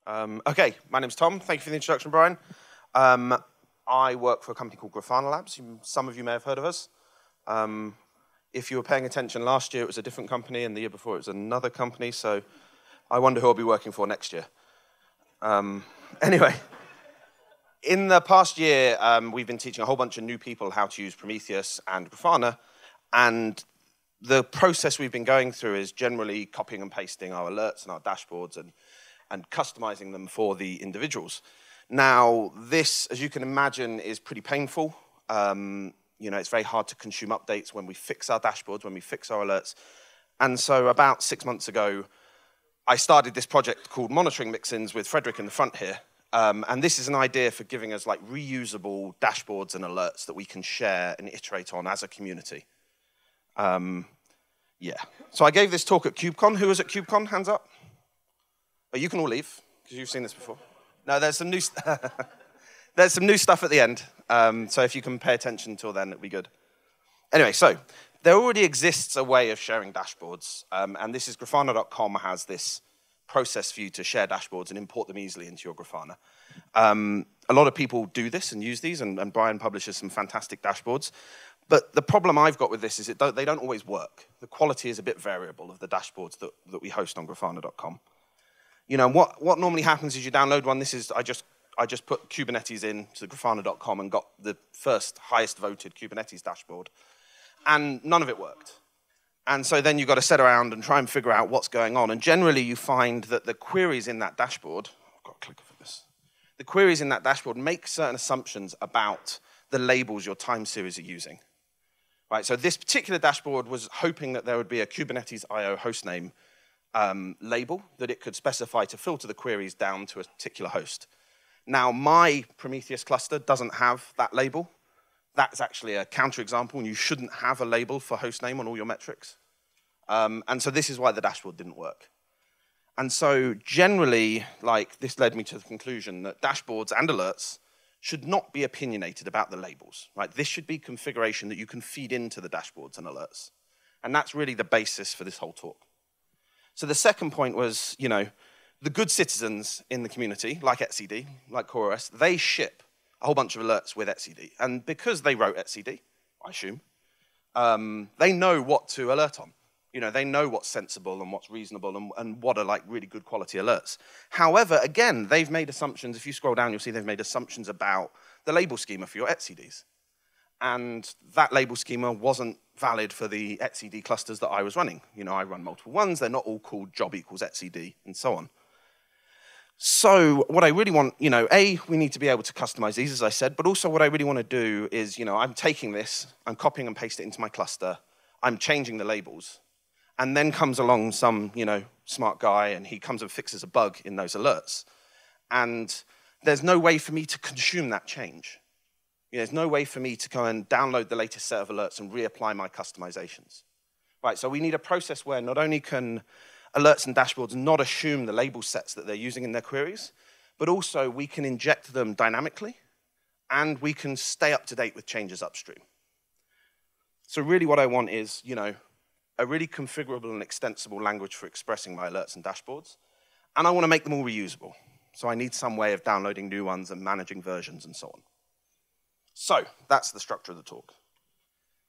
Okay, my name's Tom. Thank you for the introduction, Brian. I work for a company called Grafana Labs. Some of you may have heard of us. If you were paying attention last year, it was a different company, and the year before it was another company, so I wonder who I'll be working for next year. Anyway, in the past year, we've been teaching a whole bunch of new people how to use Prometheus and Grafana, and the process we've been going through is generally copying and pasting our alerts and our dashboards and customizing them for the individuals. Now, this, as you can imagine, is pretty painful. It's very hard to consume updates when we fix our dashboards, when we fix our alerts. And so about 6 months ago, I started this project called Monitoring Mixins with Frederick in the front here. And this is an idea for giving us like reusable dashboards and alerts that we can share and iterate on as a community. So I gave this talk at KubeCon. Who was at KubeCon? Hands up. Oh, you can all leave, because you've seen this before. No, there's some new there's some new stuff at the end. So if you can pay attention until then, it'll be good. Anyway, so there already exists a way of sharing dashboards. And this is Grafana.com has this process for you to share dashboards and import them easily into your Grafana. A lot of people do this and use these, and Brian publishes some fantastic dashboards. But the problem I've got with this is they don't always work. The quality is a bit variable of the dashboards that we host on Grafana.com. You know, what normally happens is you download one. This is, I just put Kubernetes in to Grafana.com and got the first highest voted Kubernetes dashboard. And none of it worked. And so then you've got to sit around and try and figure out what's going on. And generally you find that the queries in that dashboard, I've got to click for this. The queries in that dashboard make certain assumptions about the labels your time series are using. Right, so this particular dashboard was hoping that there would be a Kubernetes IO hostname label that it could specify to filter the queries down to a particular host. Now, my Prometheus cluster doesn't have that label. That's actually a counterexample, and you shouldn't have a label for hostname on all your metrics. And so this is why the dashboard didn't work. And so generally, like, this led me to the conclusion that dashboards and alerts should not be opinionated about the labels, right? This should be configuration that you can feed into the dashboards and alerts. And that's really the basis for this whole talk. So the second point was, you know, the good citizens in the community, like etcd, like CoreOS, they ship a whole bunch of alerts with etcd. And because they wrote etcd, I assume, they know what to alert on. You know, they know what's sensible and what's reasonable and what are like really good quality alerts. However, again, they've made assumptions. If you scroll down, you'll see they've made assumptions about the label schema for your etcds. And that label schema wasn't valid for the etcd clusters that I was running. You know, I run multiple ones. They're not all called job equals etcd and so on. So what I really want, you know, we need to be able to customize these, as I said, but also what I really want to do is, you know, I'm taking this, I'm copying and pasting it into my cluster, I'm changing the labels, and then comes along some, you know, smart guy, and he comes and fixes a bug in those alerts. And there's no way for me to consume that change. You know, there's no way for me to go and download the latest set of alerts and reapply my customizations. Right, so we need a process where not only can alerts and dashboards not assume the label sets that they're using in their queries, but also we can inject them dynamically, and we can stay up to date with changes upstream. So really what I want is, you know, a really configurable and extensible language for expressing my alerts and dashboards, and I want to make them all reusable. So I need some way of downloading new ones and managing versions and so on. So that's the structure of the talk.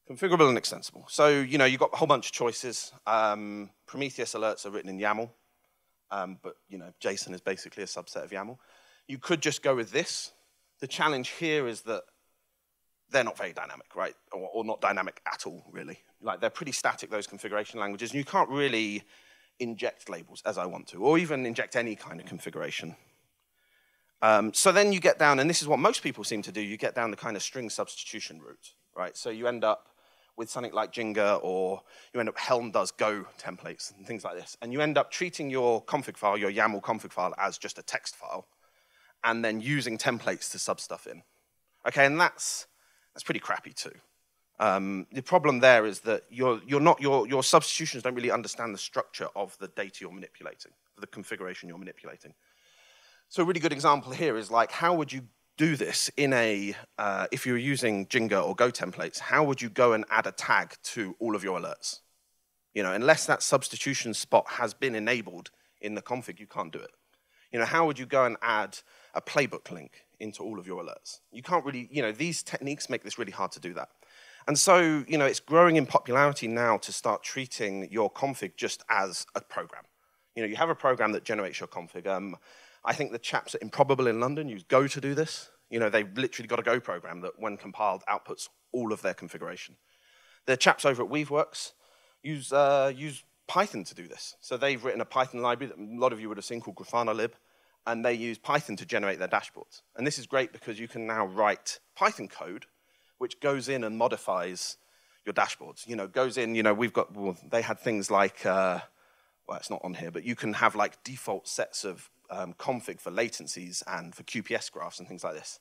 Configurable and extensible. So, you know, you've got a whole bunch of choices. Prometheus alerts are written in YAML, but, you know, JSON is basically a subset of YAML. You could just go with this. The challenge here is that they're not very dynamic, right? Or not dynamic at all, really. Like, they're pretty static, those configuration languages, and you can't really inject labels as I want to, or even inject any kind of configuration. So then you get down, and this is what most people seem to do, you get down the kind of string substitution route, right? So you end up with something like Jinga, or you end up Helm does Go templates and things like this, and you end up treating your config file, your YAML config file, as just a text file, and then using templates to sub stuff in. Okay, and that's pretty crappy too. The problem there is that your substitutions don't really understand the structure of the data you're manipulating, the configuration you're manipulating. So a really good example here is like, how would you do this in if you're using Jinga or Go templates, how would you go and add a tag to all of your alerts? You know, unless that substitution spot has been enabled in the config, you can't do it. How would you go and add a playbook link into all of your alerts? You can't really, these techniques make this really hard to do that. And so, it's growing in popularity now to start treating your config just as a program. You have a program that generates your config. I think the chaps at Improbable in London use Go to do this. They've literally got a Go program that, when compiled, outputs all of their configuration. The chaps over at Weaveworks use Python to do this. So they've written a Python library that a lot of you would have seen called GrafanaLib, and they use Python to generate their dashboards. And this is great because you can now write Python code which goes in and modifies your dashboards. Goes in, they had things like, well, it's not on here, but you can have like default sets of config for latencies and for QPS graphs and things like this.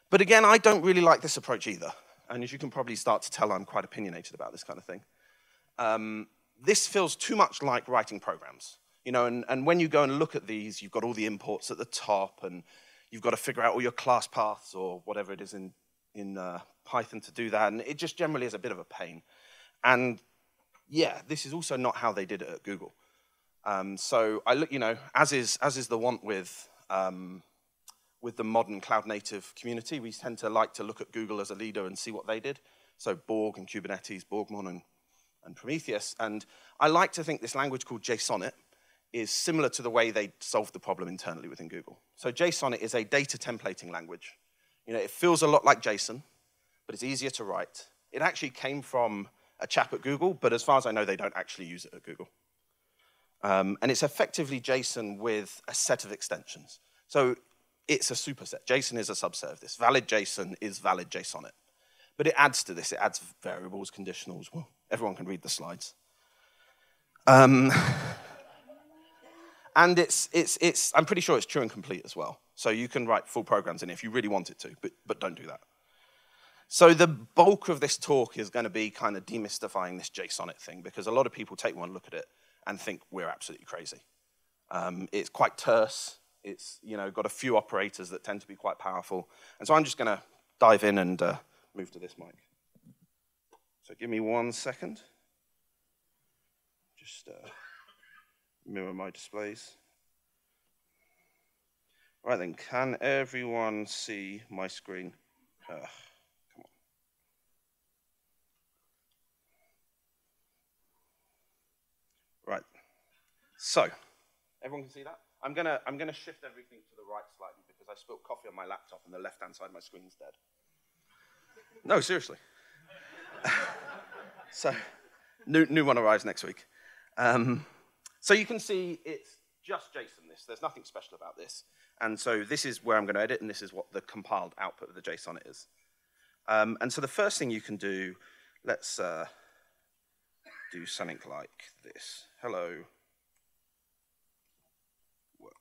But again, I don't really like this approach either. And as you can probably start to tell, I'm quite opinionated about this kind of thing. This feels too much like writing programs. And when you go and look at these, you've got all the imports at the top, and you've got to figure out all your class paths or whatever it is in Python to do that. And it just generally is a bit of a pain. And yeah, this is also not how they did it at Google. So I look, as is the want with the modern cloud-native community, we tend to like to look at Google as a leader and see what they did. So Borg and Kubernetes, Borgmon and Prometheus. And I like to think this language called Jsonnet is similar to the way they solved the problem internally within Google. So Jsonnet is a data templating language. It feels a lot like JSON, but it's easier to write. It actually came from a chap at Google, but as far as I know, they don't actually use it at Google. And it's effectively JSON with a set of extensions. So it's a superset. JSON is a subset of this. Valid JSON is valid Jsonnet. But it adds to this. It adds variables, conditionals. Well, everyone can read the slides. And I'm pretty sure it's true and complete as well. So you can write full programs in it if you really wanted to, but don't do that. So the bulk of this talk is going to be kind of demystifying this Jsonnet thing, because a lot of people take one look at it and think we're absolutely crazy. It's quite terse. It's got a few operators that tend to be quite powerful. And so I'm just going to dive in and move to this mic. So give me 1 second. Just mirror my displays. Right then, can everyone see my screen? Come on. Right. So, everyone can see that? I'm gonna shift everything to the right slightly because I spilled coffee on my laptop and the left-hand side of my screen is dead. No, seriously. So, new one arrives next week. So you can see it's just JSON, There's nothing special about this. And so this is where I'm going to edit, and this is what the compiled output of the Jsonnet is. And so the first thing you can do, let's do something like this. Hello, world.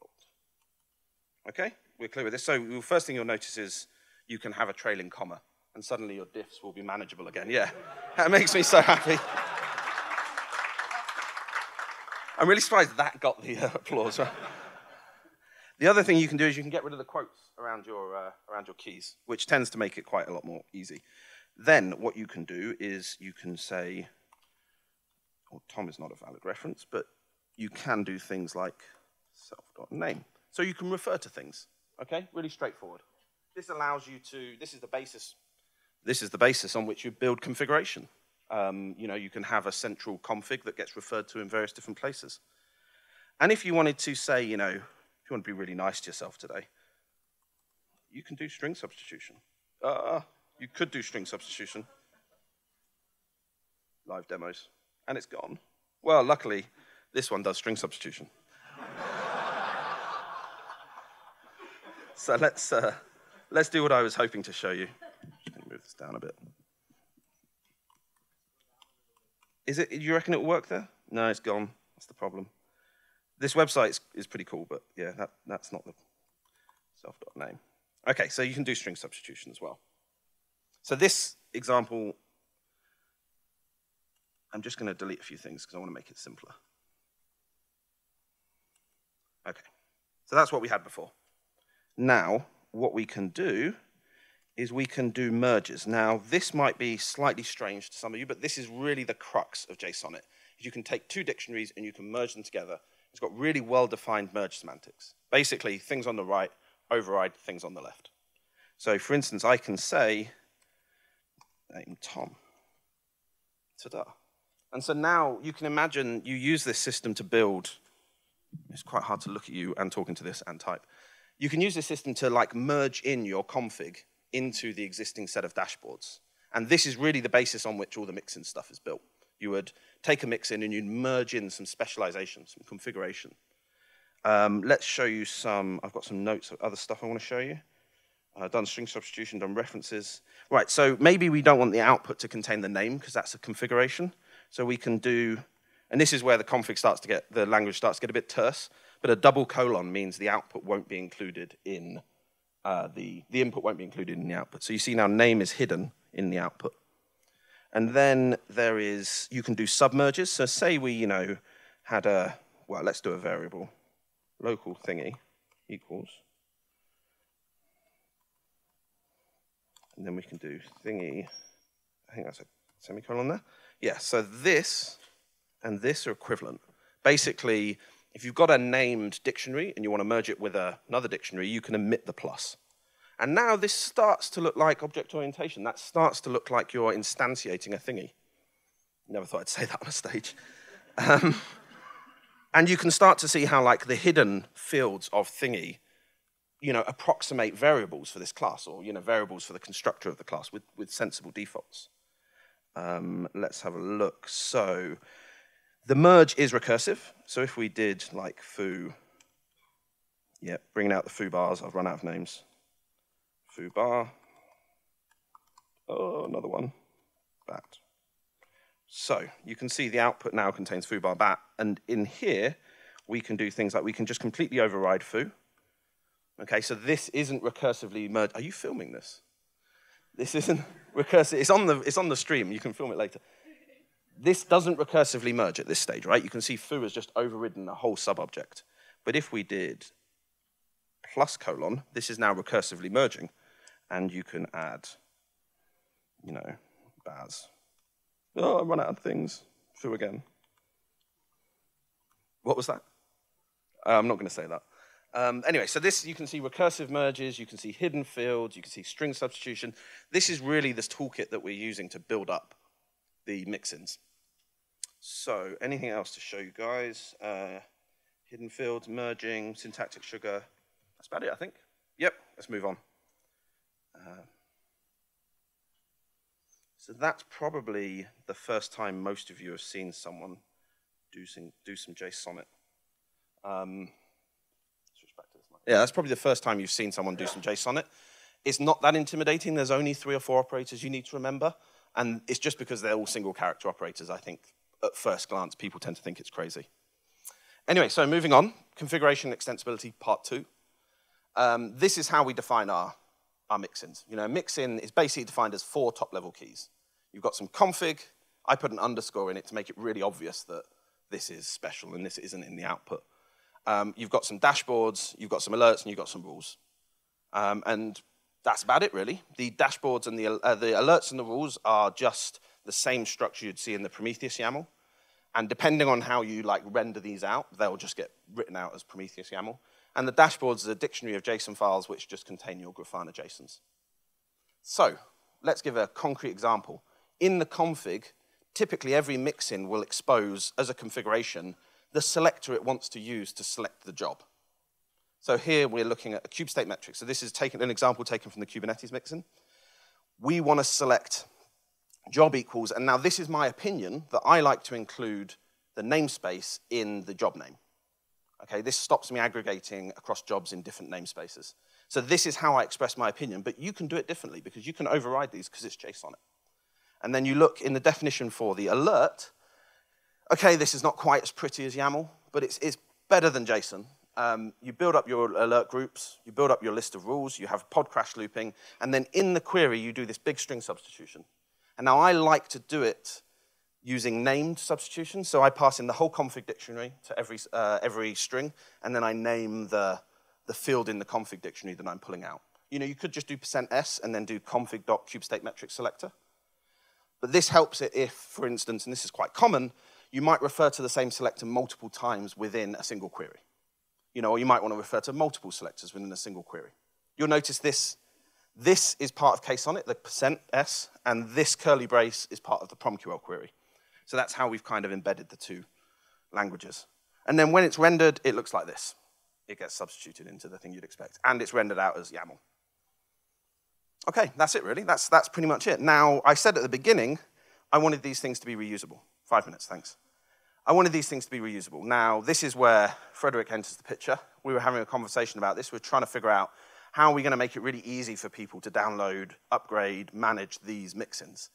OK, we're clear with this. So the first thing you'll notice is you can have a trailing comma, and suddenly your diffs will be manageable again. Yeah, that makes me so happy. I'm really surprised that got the applause. Right? The other thing you can do is you can get rid of the quotes around your keys, which tends to make it quite a lot more easy. Then what you can do is you can say, well, Tom is not a valid reference, but you can do things like self.name. So you can refer to things, okay? Really straightforward. This allows you to, this is the basis on which you build configuration. You can have a central config that gets referred to in various different places. And if you wanted to say, if you want to be really nice to yourself today, you can do string substitution. You could do string substitution. Live demos. And it's gone. Well, luckily, this one does string substitution. So let's do what I was hoping to show you. Let me move this down a bit. Do you reckon it'll work there? No, it's gone. That's the problem. This website is pretty cool, but yeah, that's not the self.name. Okay, so you can do string substitution as well. So this example, I'm just going to delete a few things because I want to make it simpler. Okay, so that's what we had before. Now, what we can do is we can do merges. Now, this might be slightly strange to some of you, but this is really the crux of Jsonnet. You can take two dictionaries and you can merge them together. It's got really well-defined merge semantics. Basically, things on the right override things on the left. So for instance, I can say, name Tom. Ta-da. And so now you can imagine you use this system to build, it's quite hard to look at you and talking to this and type. You can use this system to like merge in your config into the existing set of dashboards. And this is really the basis on which all the Mixin stuff is built. You would take a Mixin and you'd merge in some specialization, some configuration. Let's show you some, I've got some notes of other stuff I want to show you. I've done string substitution, done references. Right, so maybe we don't want the output to contain the name because that's a configuration. So we can do, and this is where the config starts to get, the language starts to get a bit terse, but a double colon means the output won't be included in, the input won't be included in the output. So you see now name is hidden in the output. And then there is, you can do submerges. So say we, had a, well, let's do a variable. Local thingy equals, and then we can do thingy, I think that's a semicolon there. Yeah, so this and this are equivalent. Basically, if you've got a named dictionary and you want to merge it with another dictionary, you can omit the plus. And now this starts to look like object orientation. That starts to look like you're instantiating a thingy. Never thought I'd say that on a stage. And you can start to see how like the hidden fields of thingy, approximate variables for this class or, variables for the constructor of the class with sensible defaults. Let's have a look. So the merge is recursive. So if we did like foo, yeah, bringing out the foo bars, I've run out of names. Foo bar, oh, another one, bat. So you can see the output now contains foo bar bat, and in here we can do things like we can just completely override foo. Okay, so this isn't recursively merged. Are you filming this? This isn't recursive. It's on the stream. You can film it later. This doesn't recursively merge at this stage, right? You can see foo has just overridden a whole subobject. But if we did plus colon, this is now recursively merging, and you can add, baz. Oh, I run out of things. Foo again. What was that? I'm not going to say that. Anyway, so this, you can see recursive merges, you can see hidden fields, you can see string substitution. This is really this toolkit that we're using to build up the Mixins. So anything else to show you guys? Hidden fields, merging, syntactic sugar. That's about it, I think. Yep, let's move on. So that's probably the first time most of you have seen someone do some Jsonnet. Switch back to this mic. Yeah, that's probably the first time you've seen someone do some Jsonnet. It's not that intimidating. There's only 3 or 4 operators you need to remember. And it's just because they're all single character operators, I think, at first glance, people tend to think it's crazy. Anyway, so moving on, configuration extensibility part 2. This is how we define our mixins. Mixin is basically defined as 4 top-level keys. You've got some config. I put an underscore in it to make it really obvious that this is special and this isn't in the output. You've got some dashboards, you've got some alerts, and you've got some rules. And that's about it, really. The dashboards and the alerts and the rules are just the same structure you'd see in the Prometheus YAML. And depending on how you render these out, they'll just get written out as Prometheus YAML. And the dashboards is a dictionary of JSON files which just contain your Grafana JSONs. So let's give a concrete example. In the config, typically every Mixin will expose, as a configuration, the selector it wants to use to select the job. So here we're looking at a cube state metric. So this is an example taken from the Kubernetes Mixin. We want to select job equals, and now this is my opinion, that I like to include the namespace in the job name. Okay, this stops me aggregating across jobs in different namespaces. So this is how I express my opinion, but you can do it differently because you can override these because it's Jsonnet. And then you look in the definition for the alert. Okay, this is not quite as pretty as YAML, but it's better than JSON. You build up your alert groups, you build up your list of rules, you have pod crash looping, and then in the query you do this big string substitution. And now I like to do it using named substitution, so I pass in the whole config dictionary to every string, and then I name the field in the config dictionary that I'm pulling out. You could just do %s and then do config.cubeStateMetricSelector. But this helps it if, for instance, and this is quite common, you might refer to the same selector multiple times within a single query. or you might want to refer to multiple selectors within a single query. You'll notice this is part of Jsonnet, the %s, and this curly brace is part of the PromQL query. So that's how we've kind of embedded the two languages. And then when it's rendered, it looks like this. It gets substituted into the thing you'd expect, and it's rendered out as YAML. Okay, that's it really. That's pretty much it. Now, I said at the beginning, I wanted these things to be reusable. 5 minutes, thanks. I wanted these things to be reusable. Now, this is where Frederick enters the picture. We were having a conversation about this. We're trying to figure out how are we going to make it really easy for people to download, upgrade, manage these mixins.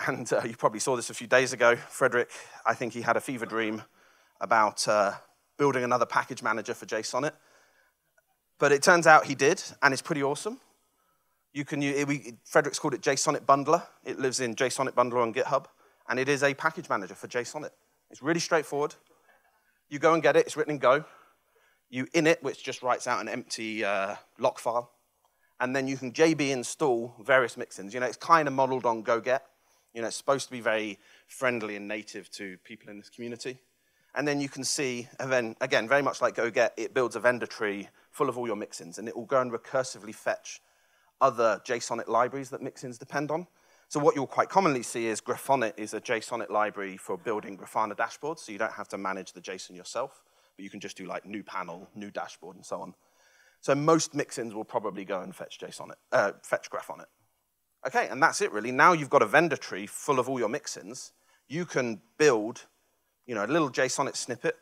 And you probably saw this a few days ago. Frederick, I think he had a fever dream about building another package manager for Jsonnet. But it turns out he did, and it's pretty awesome. Frederick's called it Jsonnet Bundler. It lives in Jsonnet Bundler on GitHub, and it is a package manager for Jsonnet. It's really straightforward. You go and get it. It's written in Go. You init, which just writes out an empty lock file, and then you can JB install various mixins. It's kind of modeled on GoGet. It's supposed to be very friendly and native to people in this community. And then you can see, and then, again, very much like GoGet, it builds a vendor tree full of all your mixins, and it will go and recursively fetch other Jsonnet libraries that mixins depend on. So what you'll quite commonly see is Graphonet is a Jsonnet library for building Grafana dashboards, so you don't have to manage the JSON yourself, but you can just do like new panel, new dashboard, and so on. So most mixins will probably go and fetch Graphonet. Okay, and that's it really. Now you've got a vendor tree full of all your mixins. You can build, a little Jsonnet snippet.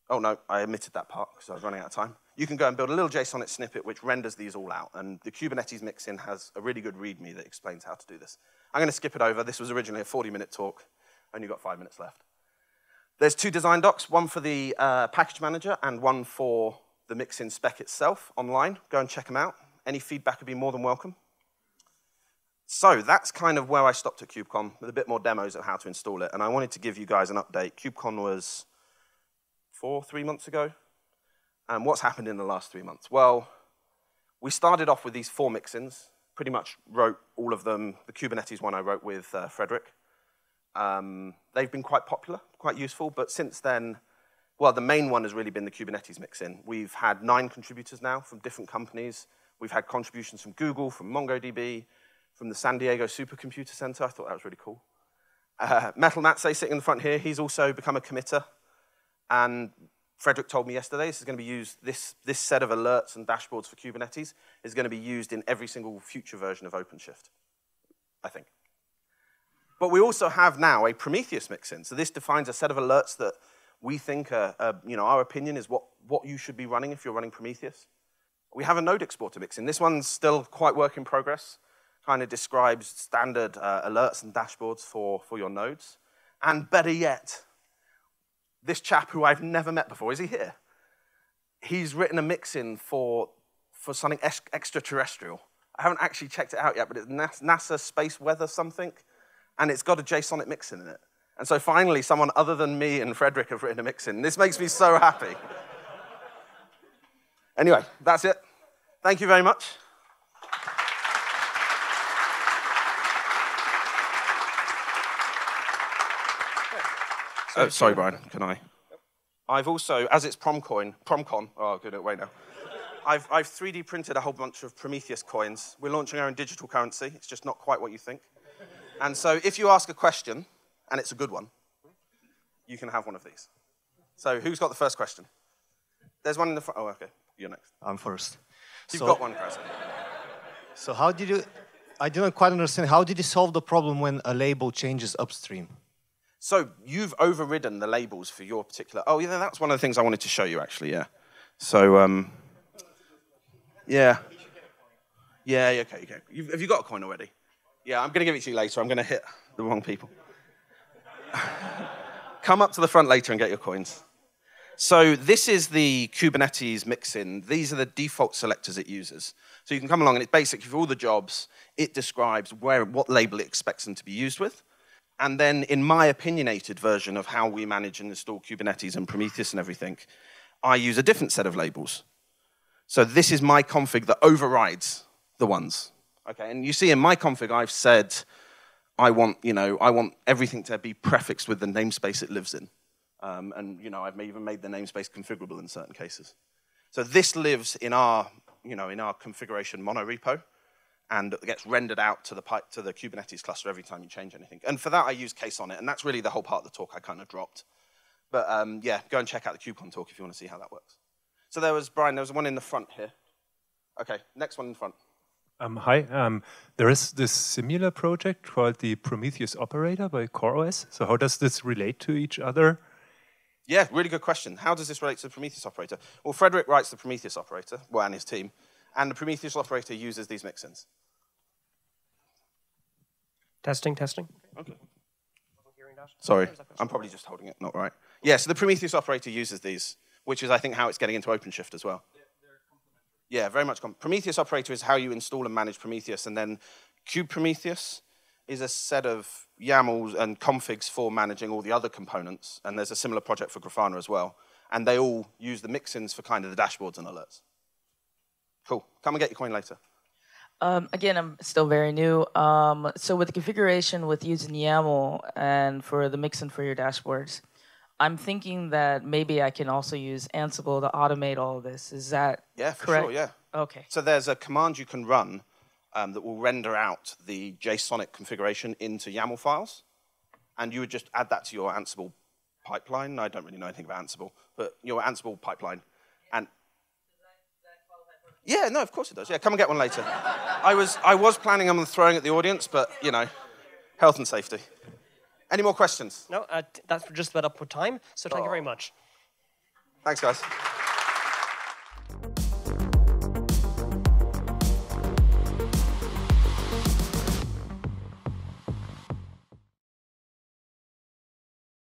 Oh no, I omitted that part because I was running out of time. You can go and build a little Jsonnet snippet which renders these all out. And the Kubernetes Mixin has a really good README that explains how to do this. I'm going to skip it over. This was originally a 40-minute talk. Only got 5 minutes left. There's 2 design docs, one for the package manager and one for the Mixin spec itself online. Go and check them out. Any feedback would be more than welcome. So that's kind of where I stopped at KubeCon with a bit more demos of how to install it. And I wanted to give you guys an update. KubeCon was 3 months ago. And what's happened in the last 3 months? Well, we started off with these 4 mixins. Pretty much wrote all of them. The Kubernetes one I wrote with Frederick. They've been quite popular, quite useful. But since then, well, the main one has really been the Kubernetes Mixin. We've had 9 contributors now from different companies. We've had contributions from Google, from MongoDB, from the San Diego Supercomputer Center. I thought that was really cool. Metal Natse sitting in the front here, he's also become a committer. And Frederick told me yesterday this is going to be used, this set of alerts and dashboards for Kubernetes is going to be used in every single future version of OpenShift, I think. But we also have now a Prometheus Mixin. So this defines a set of alerts that we think, our opinion is what you should be running if you're running Prometheus. We have a node exporter Mixin. This one's still quite work in progress. Kind of describes standard alerts and dashboards for your nodes. And better yet, this chap who I've never met before, is he here? He's written a mixin for something extraterrestrial. I haven't actually checked it out yet, but it's NASA Space Weather something, and it's got a Jsonnet mixin in it. And so finally, someone other than me and Frederick have written a mixin. This makes me so happy. Anyway, that's it. Thank you very much. Sorry, Brian, can I? I've also, as it's PromCon, oh, good, wait now. I've 3D printed a whole bunch of Prometheus coins. We're launching our own digital currency. It's just not quite what you think. And so if you ask a question, and it's a good one, you can have one of these. So who's got the first question? There's one in the front. Oh, okay, you're next. I'm first. You've got one, Chris. So how did you, I didn't quite understand, how did you solve the problem when a label changes upstream? So you've overridden the labels for your particular... Oh, yeah, that's one of the things I wanted to show you, actually, yeah. So, yeah. Yeah, okay. Have you got a coin already? Yeah, I'm going to give it to you later. I'm going to hit the wrong people. Come up to the front later and get your coins. So this is the Kubernetes Mixin. These are the default selectors it uses. So you can come along, and it's basically for all the jobs, it describes what label it expects them to be used with. And then in my opinionated version of how we manage and install Kubernetes and Prometheus and everything, I use a different set of labels. So this is my config that overrides the ones. Okay, and you see in my config, I've said I want everything to be prefixed with the namespace it lives in. And I've even made the namespace configurable in certain cases. So this lives in our, in our configuration monorepo, and it gets rendered out to the Kubernetes cluster every time you change anything. And for that, I use Jsonnet, and that's really the whole part of the talk I kind of dropped. But yeah, go and check out the KubeCon talk if you want to see how that works. So Brian, there was one in the front here. Okay, next one in front. Hi, there is this similar project called the Prometheus Operator by CoreOS. So how does this relate to each other? Yeah, really good question. How does this relate to the Prometheus Operator? Well, Frederick writes the Prometheus Operator, and his team, and the Prometheus Operator uses these mixins. Testing. Okay. Sorry, I'm probably just holding it, not right. Yeah, so the Prometheus Operator uses these, which is, I think, how it's getting into OpenShift as well. Yeah, very much. Prometheus Operator is how you install and manage Prometheus, and then Prometheus is a set of YAMLs and configs for managing all the other components, and there's a similar project for Grafana as well, and they all use the mixins for kind of the dashboards and alerts. Cool. Come and get your coin later. Again, I'm still very new. So with the configuration with using YAML and for the mixin for your dashboards, I'm thinking that maybe I can also use Ansible to automate all of this. Is that correct? Yeah, for sure, yeah. Okay. So there's a command you can run that will render out the Jsonnet configuration into YAML files, and you would just add that to your Ansible pipeline. I don't really know anything about Ansible, but your Ansible pipeline. And yeah, no, of course it does. Yeah, come and get one later. I was planning on throwing at the audience, but, health and safety. Any more questions? No, that's just about up for time, so thank you very much. Thanks, guys.